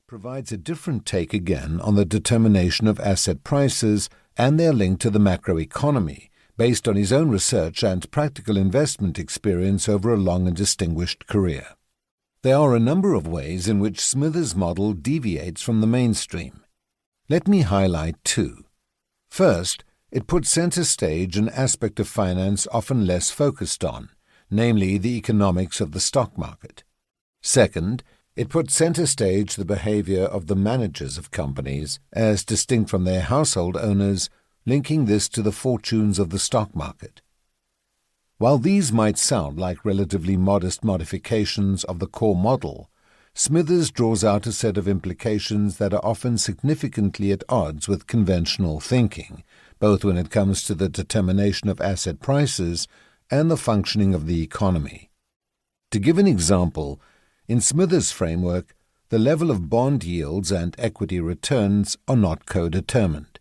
provides a different take again on the determination of asset prices and their link to the macroeconomy, based on his own research and practical investment experience over a long and distinguished career. There are a number of ways in which Smithers' model deviates from the mainstream. Let me highlight two. First, it puts center stage an aspect of finance often less focused on, namely the economics of the stock market. Second, it puts center stage the behavior of the managers of companies, as distinct from their household owners, linking this to the fortunes of the stock market. While these might sound like relatively modest modifications of the core model, Smithers draws out a set of implications that are often significantly at odds with conventional thinking, both when it comes to the determination of asset prices and the functioning of the economy. To give an example, in Smithers' framework, the level of bond yields and equity returns are not codetermined.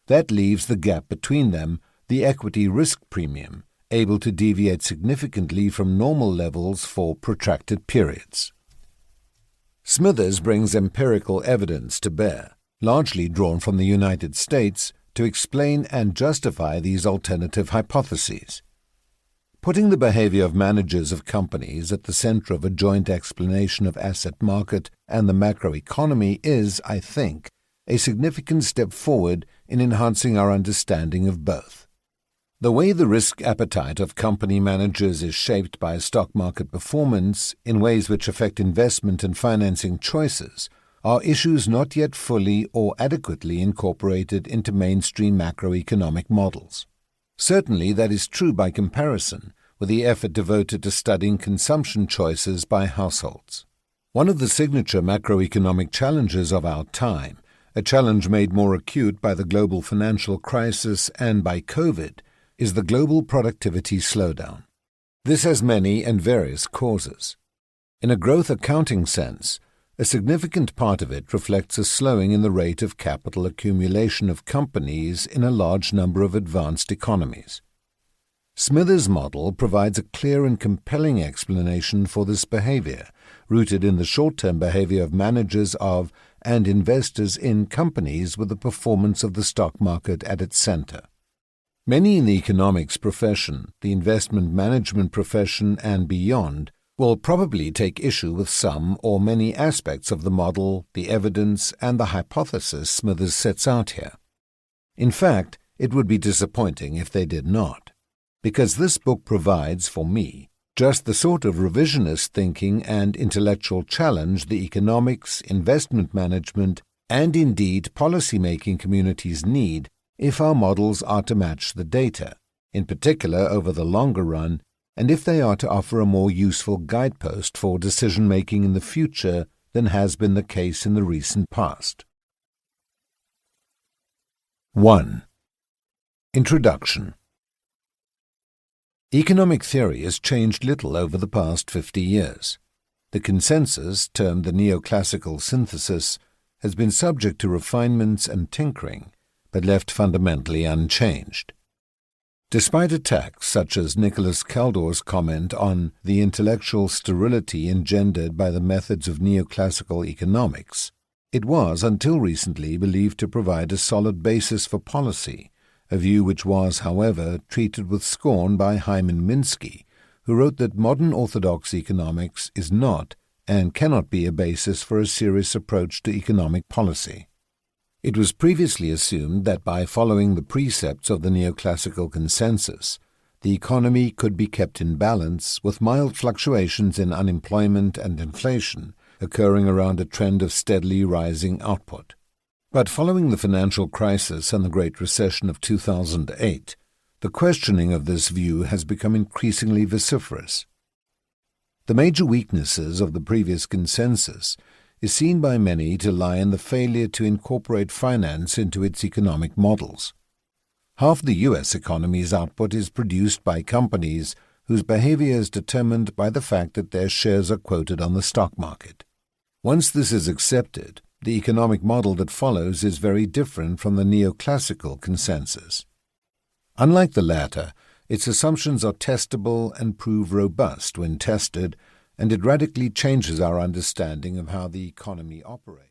That leaves the gap between them, the equity risk premium, able to deviate significantly from normal levels for protracted periods. Smithers brings empirical evidence to bear, largely drawn from the United States, to explain and justify these alternative hypotheses. Putting the behavior of managers of companies at the center of a joint explanation of asset market and the macroeconomy is, I think, a significant step forward in enhancing our understanding of both. The way the risk appetite of company managers is shaped by stock market performance in ways which affect investment and financing choices are issues not yet fully or adequately incorporated into mainstream macroeconomic models. Certainly that is true by comparison with the effort devoted to studying consumption choices by households. One of the signature macroeconomic challenges of our time, a challenge made more acute by the global financial crisis and by COVID, is the global productivity slowdown. This has many and various causes. In a growth accounting sense, a significant part of it reflects a slowing in the rate of capital accumulation of companies in a large number of advanced economies. Smithers' model provides a clear and compelling explanation for this behavior, rooted in the short-term behavior of managers of and investors in companies with the performance of the stock market at its center. Many in the economics profession, the investment management profession, and beyond will probably take issue with some or many aspects of the model, the evidence, and the hypothesis Smithers sets out here. In fact, it would be disappointing if they did not, because this book provides, for me, just the sort of revisionist thinking and intellectual challenge the economics, investment management, and indeed policy-making communities need if our models are to match the data, in particular over the longer run, and if they are to offer a more useful guidepost for decision-making in the future than has been the case in the recent past. 1. Introduction. Economic theory has changed little over the past 50 years. The consensus, termed the neoclassical synthesis, has been subject to refinements and tinkering, but left fundamentally unchanged. Despite attacks such as Nicholas Kaldor's comment on the intellectual sterility engendered by the methods of neoclassical economics, it was until recently believed to provide a solid basis for policy, a view which was, however, treated with scorn by Hyman Minsky, who wrote that modern orthodox economics is not and cannot be a basis for a serious approach to economic policy. It was previously assumed that by following the precepts of the neoclassical consensus, the economy could be kept in balance with mild fluctuations in unemployment and inflation occurring around a trend of steadily rising output. But following the financial crisis and the Great Recession of 2008, the questioning of this view has become increasingly vociferous. The major weaknesses of the previous consensus is seen by many to lie in the failure to incorporate finance into its economic models. Half the U.S. economy's output is produced by companies whose behavior is determined by the fact that their shares are quoted on the stock market. Once this is accepted, the economic model that follows is very different from the neoclassical consensus. Unlike the latter, its assumptions are testable and prove robust when tested, and it radically changes our understanding of how the economy operates.